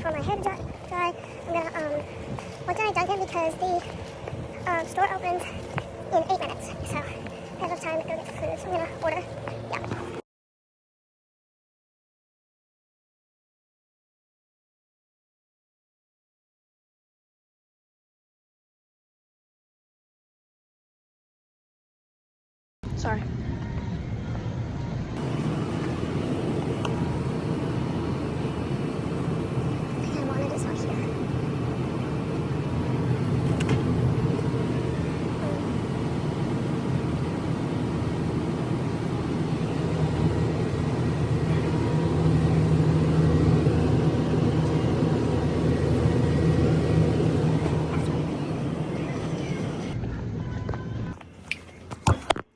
for my hair to dry. I'm gonna walk down to Dunkin' because the store opens in 8 minutes. So I have enough time to go get food. So I'm gonna order. Yeah. Sorry. I wanted it's not here.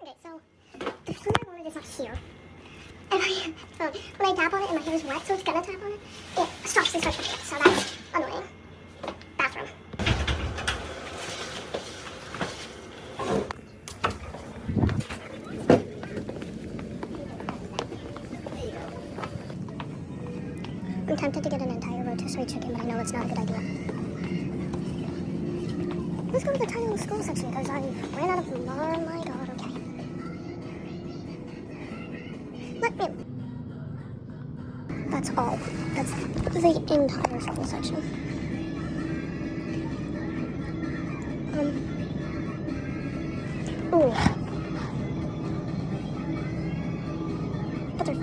Okay, so the food I wanted is not here. And when I tap on it and my hair is wet, so it's gonna tap on it, it stops and starts with it. So that's annoying. Bathroom. I'm tempted to get an entire rotisserie chicken, but I know it's not a good idea. Let's go to the Thai school section because I ran out of. Oh my god, okay. Let me. That's all. That's the entire shopping section. Ooh. But they're $5.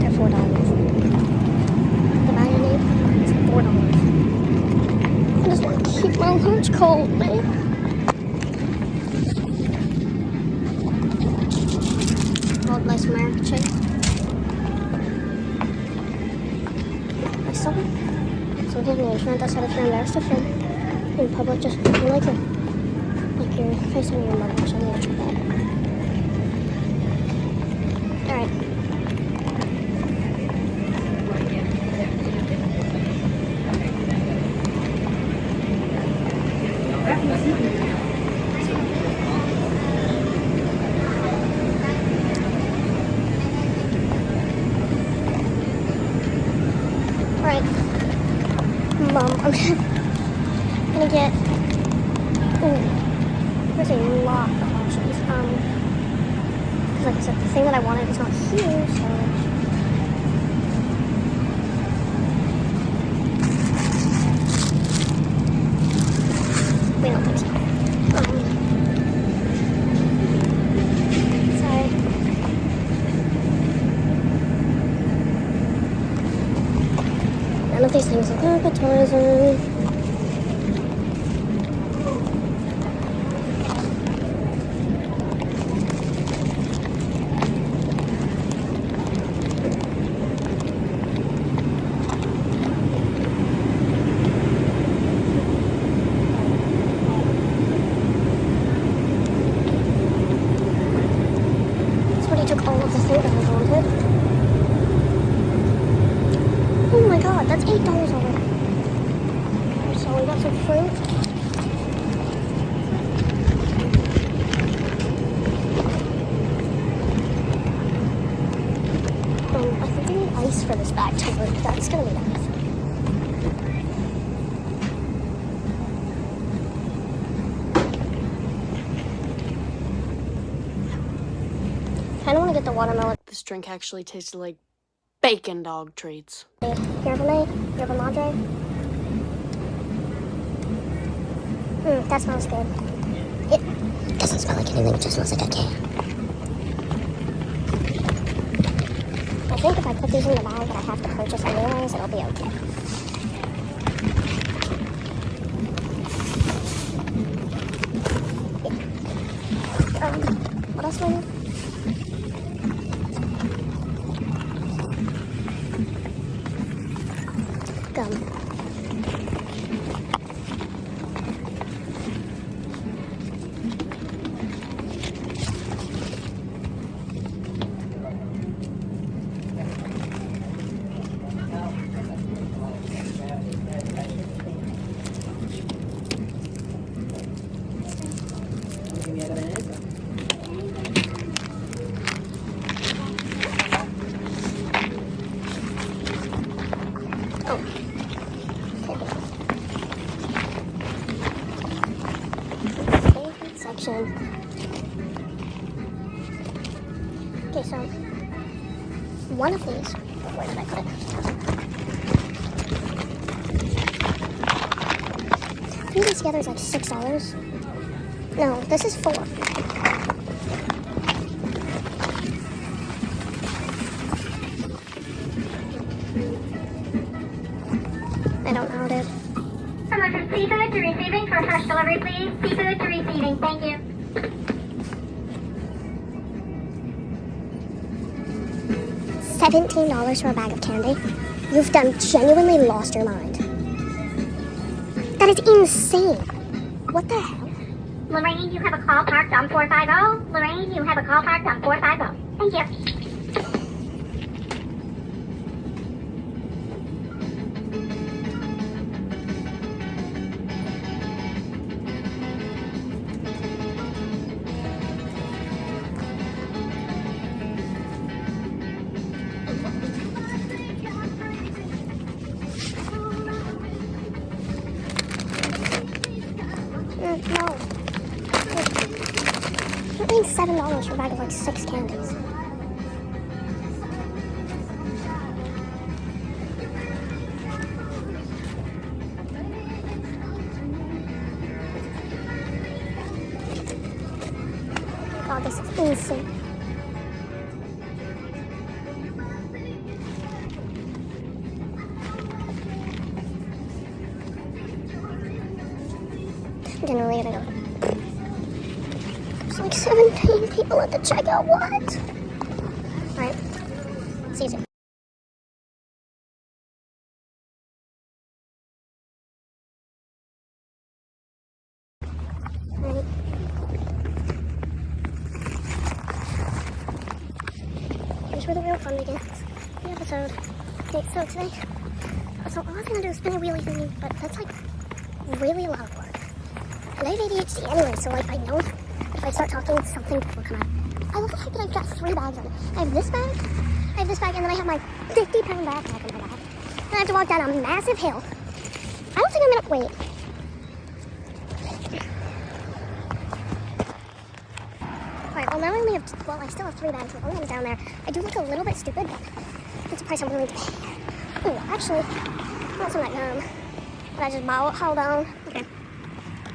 They're $4. The mayonnaise is $4. I just want to keep my lunch cold, man. Old Nice American chicken. I saw something new. It's not that side if you're embarrassed to film in public. Just like your face on your mother or something like that. Alright. Alright. Mom, I'm gonna get. Ooh, there's a lot of options. Because like I said, the thing that I wanted is not here, so. We don't think so. Sorry. None of these things look appetizing. Took all of the things that I wanted. Oh my god, that's $8 already. So we got some fruit. I think I need ice for this bag too, but that's gonna be nice. I don't want to get the watermelon. This drink actually tasted like bacon dog treats. Yerba Madre. That smells good. It doesn't smell like anything, it just smells like a can. I think if I put these in the bag that I have to purchase anyways, it'll be okay. What else do I need? Gum. section. Okay, so one of these, where did I put it? Putting these together is like $6. No, this is 4. I don't know, dude. Someone from seafood to receiving for fresh delivery, please. Seafood to receiving, thank you. $17 for a bag of candy? You've genuinely lost your mind. That is insane. What the hell? Lorraine, you have a call parked on 450. Lorraine, you have a call parked on 450. Thank you. No. You're paying $7 for a bag of like 6 candies. God, this is insane. Generally, I don't know. There's like 17 people at the checkout. What? Alright. See you soon. Alright. Here's where the real fun begins. The episode. Okay, so today. So all I was gonna do is spin a wheelie thingy, but that's like really a lot of work. And I have ADHD anyway, so like I know if I start talking, something will come out. I love the fact that I've got 3 bags on it. I have this bag, and then I have my 50-pound backpack in my bag. And I have to walk down a massive hill. I don't think I'm gonna wait. Alright, well now I only have, I still have 3 bags, but only down there. I do look a little bit stupid, but that's the price I'm willing to pay. Ooh, actually, I want some of that gum. But I just bought, hold on. Okay.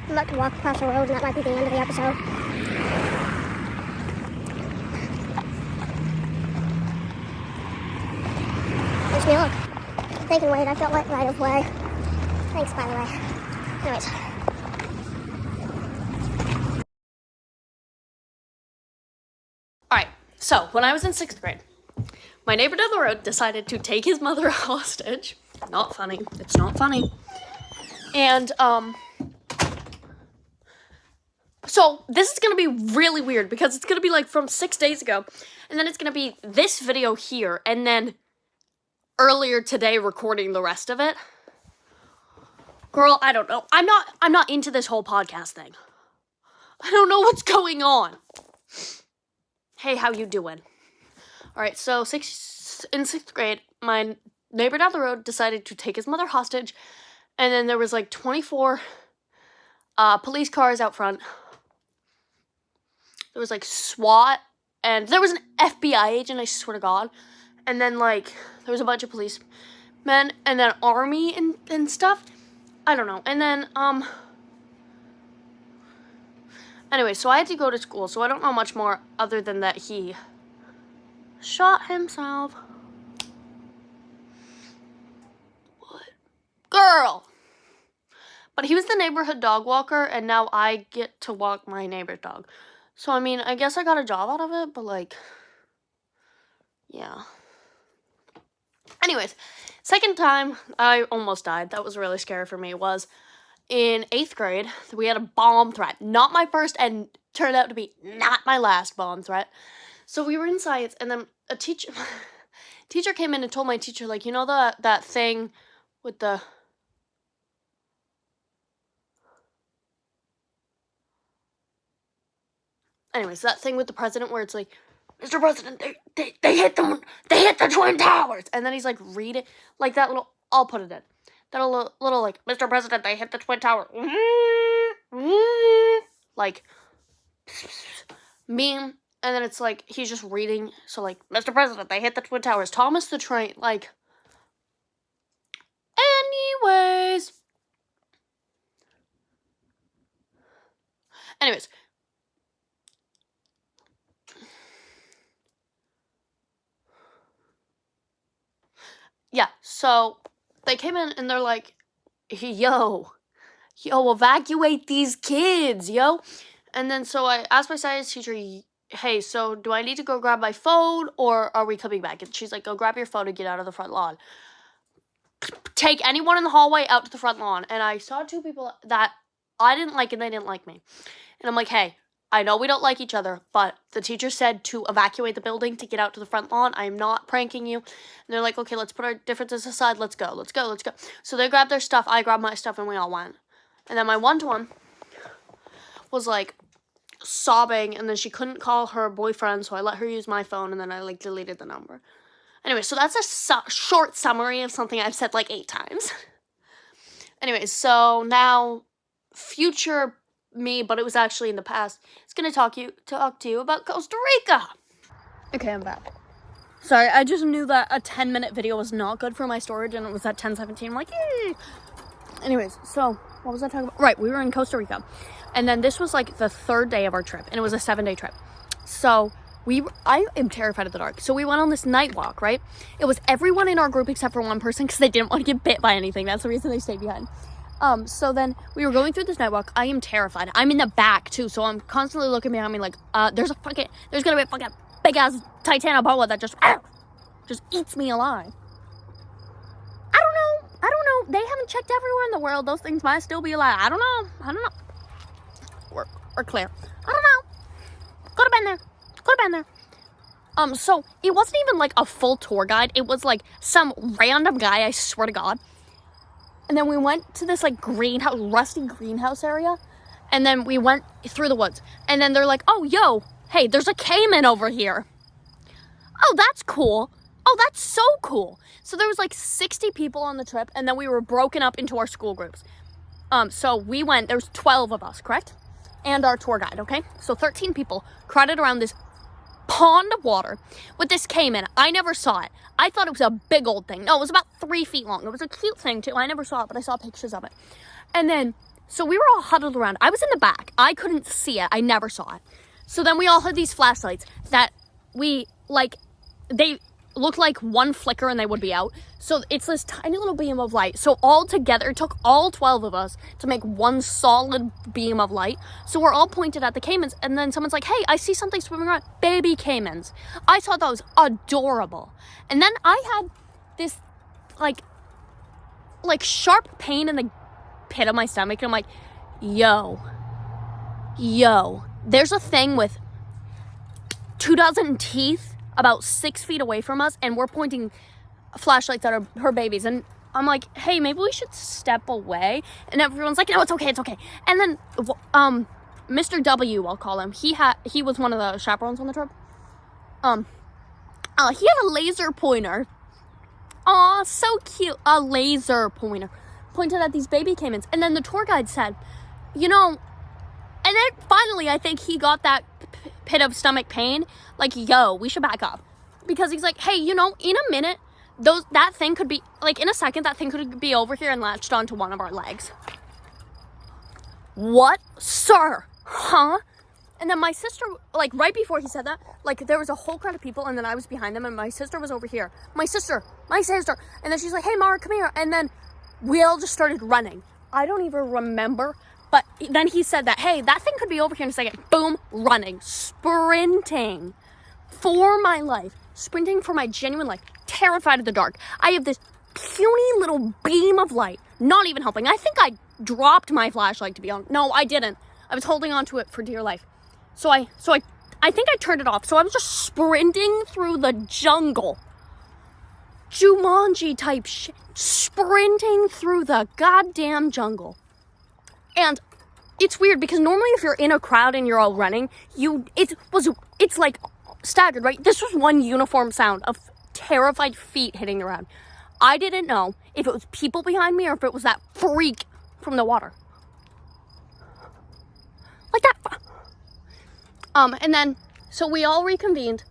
I'm about to walk across the road, and that might be the end of the episode. Wish me luck. They can wait. I've got right of way. Thanks, by the way. Anyways. Alright, so when I was in 6th grade, my neighbor down the road decided to take his mother hostage. Not funny. It's not funny. And, so this is going to be really weird because it's going to be like from 6 days ago. And then it's going to be this video here. And then earlier today recording the rest of it. Girl, I don't know. I'm not into this whole podcast thing. I don't know what's going on. Hey, how you doing? All right, so in 6th grade, my neighbor down the road decided to take his mother hostage. And then there was like 24 police cars out front. There was like SWAT, and there was an FBI agent, I swear to God. And then like, there was a bunch of policemen, and then army and stuff. I don't know. And then, anyway, so I had to go to school, so I don't know much more other than that he shot himself. What? Girl! But he was the neighborhood dog walker, and now I get to walk my neighbor's dog. So, I mean, I guess I got a job out of it, but, like, yeah. Anyways, second time I almost died, that was really scary for me, was in 8th grade. We had a bomb threat. Not my first, and turned out to be not my last bomb threat. So we were in science, and then a teacher came in and told my teacher, like, you know that thing with the... Anyways, that thing with the president where it's like, Mr. President, they hit the Twin Towers. And then he's like, read it. Like that little, I'll put it in. That little like, Mr. President, they hit the Twin Towers. Like, meme, and then it's like he's just reading. So like, Mr. President, they hit the Twin Towers. Thomas the Train. Like, anyways. Yeah, so they came in and they're like, yo, evacuate these kids, yo. And then so I asked my science teacher, hey, so do I need to go grab my phone or are we coming back? And she's like, go grab your phone and get out of the front lawn. Take anyone in the hallway out to the front lawn. And I saw two people that I didn't like and they didn't like me. And I'm like, hey, I know we don't like each other, but the teacher said to evacuate the building to get out to the front lawn. I am not pranking you. And they're like, okay, let's put our differences aside. Let's go. So they grabbed their stuff. I grabbed my stuff and we all went. And then my one-to-one was like sobbing and then she couldn't call her boyfriend. So I let her use my phone and then I like deleted the number. Anyway, so that's a short summary of something I've said like 8 times. Anyways, so now future me, but it was actually in the past, is going to talk to you about Costa Rica. Okay, I'm back. Sorry, I just knew that a 10-minute video was not good for my storage, and it was at 10:17. I'm like, yay! Anyways, so what was I talking about? Right, we were in Costa Rica, and then this was like the 3rd day of our trip, and it was a 7-day trip. So I am terrified of the dark. So we went on this night walk, right? It was everyone in our group except for one person because they didn't want to get bit by anything. That's the reason they stayed behind. So then we were going through this night walk. I am terrified. I'm in the back too, so I'm constantly looking behind me like, there's gonna be a fucking big ass Titanoboa that just eats me alive. I don't know. They haven't checked everywhere in the world. Those things might still be alive. I don't know. We're clear. I don't know. Could have been there. So it wasn't even like a full tour guide. It was like some random guy, I swear to God. And then we went to this like rusty greenhouse area. And then we went through the woods. And then they're like, oh, yo, hey, there's a caiman over here. Oh, that's cool. Oh, that's so cool. So there was like 60 people on the trip. And then we were broken up into our school groups. So we went, there was 12 of us, correct? And our tour guide, okay? So 13 people crowded around this pond of water with this caiman. I never saw it. I thought it was a big old thing. No, it was about 3 feet long. It was a cute thing too. I never saw it, but I saw pictures of it. And then, so we were all huddled around. I was in the back. I couldn't see it. I never saw it. So then we all had these flashlights that they looked like one flicker and they would be out. So it's this tiny little beam of light. So all together, it took all 12 of us to make one solid beam of light. So we're all pointed at the caimans. And then someone's like, hey, I see something swimming around. Baby caimans. I thought that was adorable. And then I had this like sharp pain in the pit of my stomach. And I'm like, yo, there's a thing with 2 dozen teeth about 6 feet away from us, and we're pointing flashlights at her babies. And I'm like, hey, maybe we should step away. And everyone's like, no, it's okay. And then Mr. W, I'll call him, he was one of the chaperones on the trip. He had a laser pointer. Aw, so cute. A laser pointer pointed at these baby caimans. And then the tour guide said, and then finally I think he got that pit of stomach pain, like, yo, we should back up. Because he's like, hey, in a minute, that thing could be, like, in a second, that thing could be over here and latched onto one of our legs. What? Sir? Huh? And then my sister, like, right before he said that, like, there was a whole crowd of people, and then I was behind them, and my sister was over here. My sister. And then she's like, hey, Mara, come here. And then we all just started running. I don't even remember. But then he said that, hey, that thing could be over here in a second. Boom, running, sprinting for my life, sprinting for my genuine life, terrified of the dark. I have this puny little beam of light, not even helping. I think I dropped my flashlight, to be honest. No, I didn't. I was holding on to it for dear life. So I think I turned it off. So I was just sprinting through the jungle. Jumanji type shit. Sprinting through the goddamn jungle. And it's weird because normally if you're in a crowd and you're all running, it's like staggered, right? This was one uniform sound of terrified feet hitting the ground. I didn't know if it was people behind me or if it was that freak from the water. Like that. And then, so we all reconvened.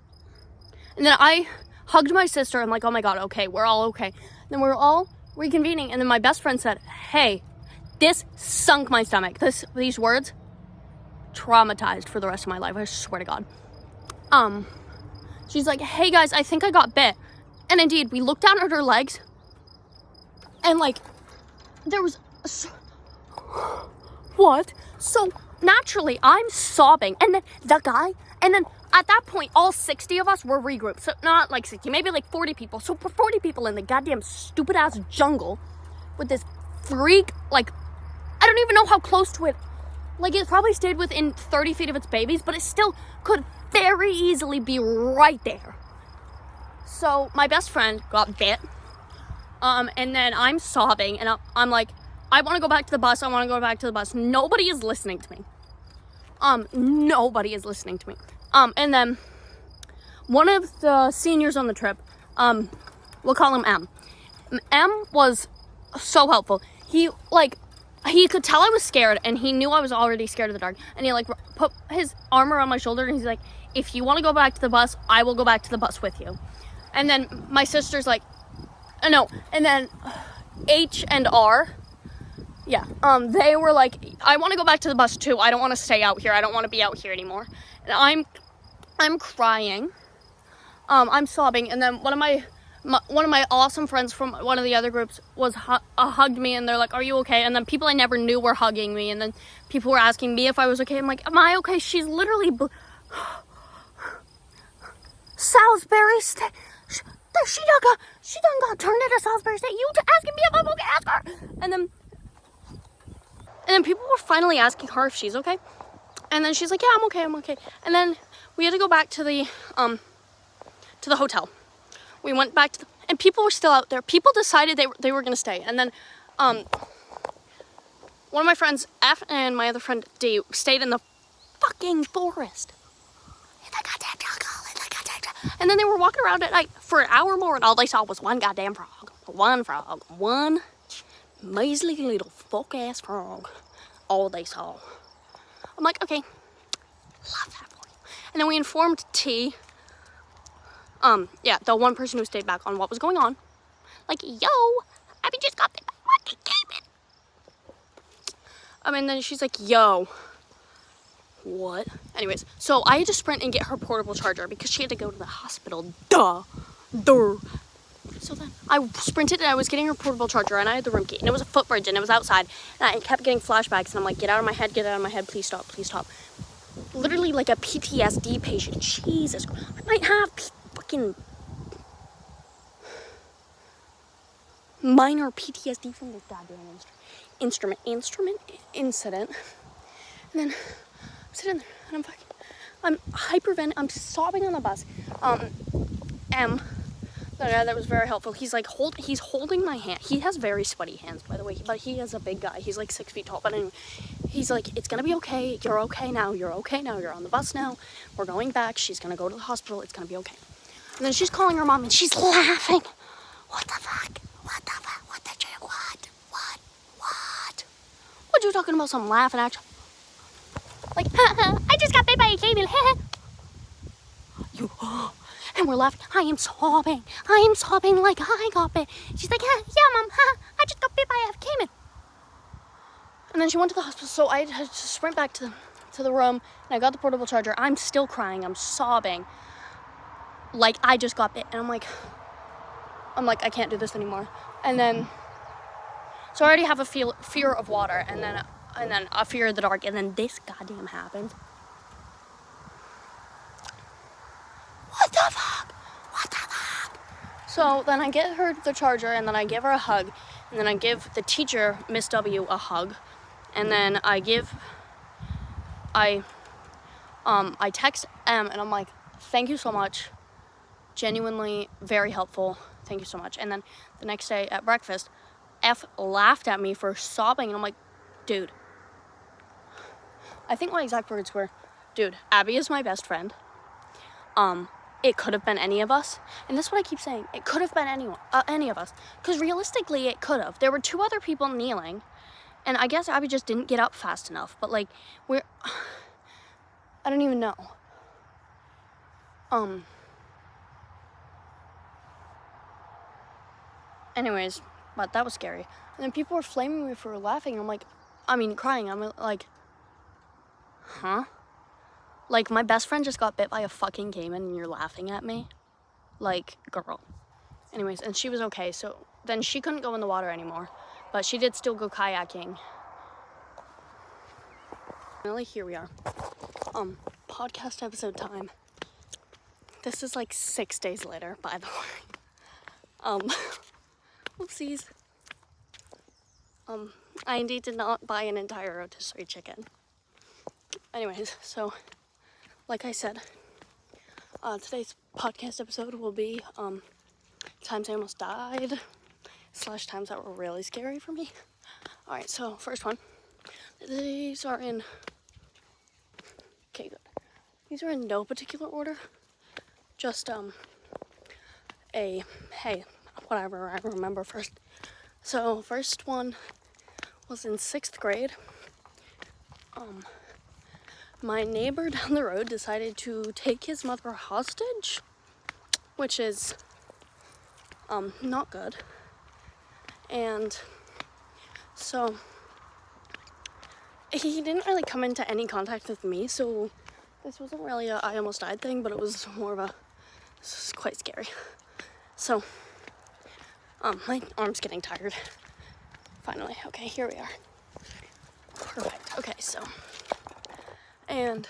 And then I hugged my sister. I'm like, oh my God, okay, we're all okay. And then we were all reconvening. And then my best friend said, hey, this sunk my stomach. These words, traumatized for the rest of my life. I swear to God. She's like, hey guys, I think I got bit. And indeed, we looked down at her legs. And like, there was, what? So naturally, I'm sobbing. And then the guy, and then at that point, all 60 of us were regrouped. So not like 60, maybe like 40 people. So for 40 people in the goddamn stupid ass jungle with this freak, like, I don't even know how close to it. Like, it probably stayed within 30 feet of its babies, but it still could very easily be right there. So my best friend got bit. And then I'm sobbing, and I'm like, I want to go back to the bus. I want to go back to the bus. Nobody is listening to me. Nobody is listening to me. And then one of the seniors on the trip, we'll call him M. M was so helpful. He could tell I was scared, and he knew I was already scared of the dark. And he like put his arm around my shoulder, and he's like, if you want to go back to the bus, I will go back to the bus with you. And then my sister's like, no. And then H and R, yeah, they were like, I want to go back to the bus too. I don't want to stay out here. I don't want to be out here anymore. And I'm crying. I'm sobbing. And then one of my awesome friends from one of the other groups hugged me, and they're like, are you okay? And then people I never knew were hugging me, and then people were asking me if I was okay. I'm like, am I okay? She's literally Salisbury State. She done got turned into Salisbury State. You asking me if I'm okay? Ask her. And then people were finally asking her if she's okay. And then she's like, yeah, I'm okay. And then we had to go back to the hotel. We went back to and people were still out there. People decided they were gonna stay. And then one of my friends, F, and my other friend, D, stayed in the fucking forest. In the goddamn jungle. And then they were walking around at night for an hour more, and all they saw was one goddamn frog. One measly little fuck-ass frog. All they saw. I'm like, okay, love that for you. And then we informed T, the one person who stayed back, on what was going on. Like, yo, Abby just got bit by a fucking caiman. And then she's like, yo, what? Anyways, so I had to sprint and get her portable charger because she had to go to the hospital. Duh. So then I sprinted and I was getting her portable charger, and I had the room key, and it was a footbridge, and it was outside, and I kept getting flashbacks, and I'm like, get out of my head, please stop. Literally like a PTSD patient. Jesus Christ. I might have fucking minor PTSD from this goddamn incident. And then I'm sitting there, and I'm hyperventilating. I'm sobbing on the bus. M, the guy that was very helpful, he's like he's holding my hand. He has very sweaty hands, by the way, but he is a big guy. He's like 6 feet tall. But anyway, he's like, it's gonna be okay. You're okay now. You're on the bus now. We're going back. She's gonna go to the hospital. It's gonna be okay. And then she's calling her mom, and she's laughing. What the fuck? What the fuck? What the chick? What? What you talking about? Some laughing at you? Like, I just got bit by a caiman. And we're laughing. I am sobbing like I got bit. She's like, yeah, mom, I just got bit by a caiman. And then she went to the hospital, so I had to sprint back to the room, and I got the portable charger. I'm still crying. I'm sobbing like I just got bit. And I'm like, I can't do this anymore. And then, so I already have a fear of water, and then a fear of the dark, and then this goddamn happened. What the fuck? So then I get her the charger, and then I give her a hug, and then I give the teacher, Miss W, a hug, and then I text M, and I'm like, thank you so much, genuinely very helpful, thank you so much. And then the next day at breakfast, F laughed at me for sobbing, and I'm like, dude, I think my exact words were, dude, Abby is my best friend. It could have been any of us. And that's what I keep saying. It could have been any of us. Because realistically, it could have. There were 2 other people kneeling. And I guess Abby just didn't get up fast enough. But, like, I don't even know. Anyways, but that was scary. And then people were flaming me for laughing. Crying. I'm like, huh? Like, my best friend just got bit by a fucking caiman and you're laughing at me? Like, girl. Anyways, and she was okay. So then she couldn't go in the water anymore. But she did still go kayaking. Finally, here we are. Podcast episode time. This is like 6 days later, by the way. Oopsies. I indeed did not buy an entire rotisserie chicken. Anyways, so, like I said, today's podcast episode will be, times I almost died, / times that were really scary for me. Alright, so, first one. These are in, okay, good. These are in no particular order. Just, whatever I remember first. So, first one was in 6th grade. My neighbor down the road decided to take his mother hostage, which is, not good. And so, he didn't really come into any contact with me, so this wasn't really a I almost died thing, but it was more of a, this is quite scary. So, my arm's getting tired. Finally, okay, here we are. Perfect, okay, so, and,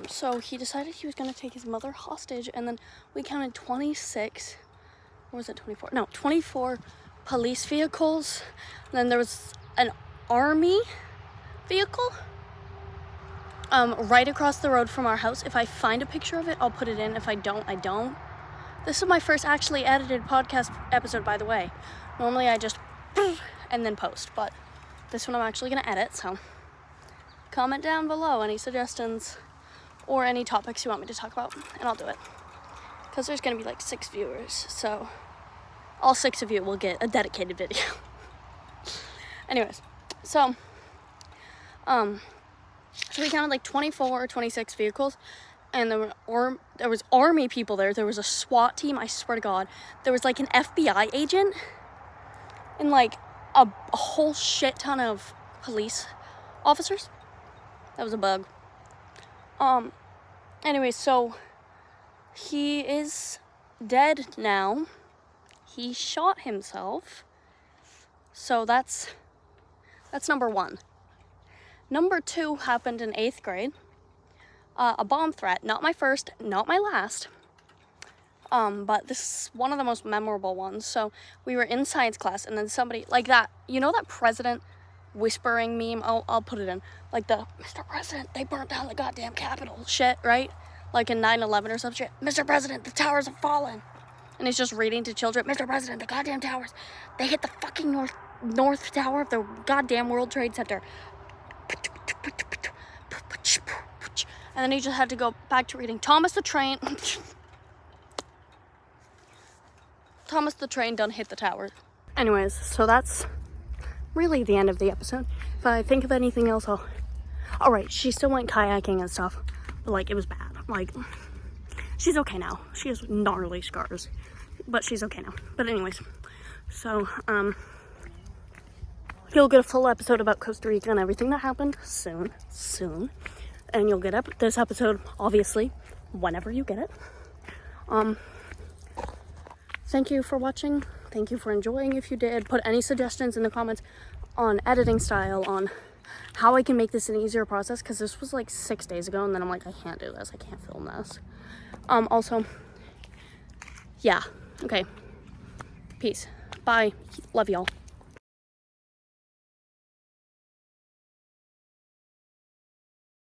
so he decided he was gonna take his mother hostage, and then we counted 26, or was it 24? No, 24 police vehicles, and then there was an army vehicle, right across the road from our house. If I find a picture of it, I'll put it in. If I don't, I don't. This is my first actually edited podcast episode, by the way. Normally I just and then post, but this one I'm actually gonna edit, so comment down below any suggestions or any topics you want me to talk about, and I'll do it. Because there's gonna be like 6 viewers, so all 6 of you will get a dedicated video. Anyways, so we counted like 24 or 26 vehicles, and there was army people there. There was a SWAT team, I swear to God. There was like an FBI agent, and like a whole shit ton of police officers. That was a bug. Anyways, so he is dead now. He shot himself. So that's number 1. Number 2 happened in 8th grade. A bomb threat, not my first, not my last. But this is one of the most memorable ones. So we were in science class, and then somebody, like that, you know that president whispering meme? I'll put it in. Like the, Mr. President, they burnt down the goddamn Capitol shit, right? Like in 9/11 or some shit. Mr. President, the towers have fallen. And he's just reading to children, Mr. President, the goddamn towers, they hit the fucking north tower of the goddamn World Trade Center. And then he just had to go back to reading Thomas the Train. Thomas the Train done hit the tower. Anyways, so that's really the end of the episode. If I think of anything else, Alright, she still went kayaking and stuff. But, like, it was bad. Like, she's okay now. She has gnarly scars. But she's okay now. But anyways, so, you'll get a full episode about Costa Rica and everything that happened soon. And you'll get this episode, obviously, whenever you get it. Thank you for watching. Thank you for enjoying if you did. Put any suggestions in the comments on editing style, on how I can make this an easier process, because this was like 6 days ago, and then I'm like, I can't do this. I can't film this. Also, yeah. Okay. Peace. Bye. Love y'all.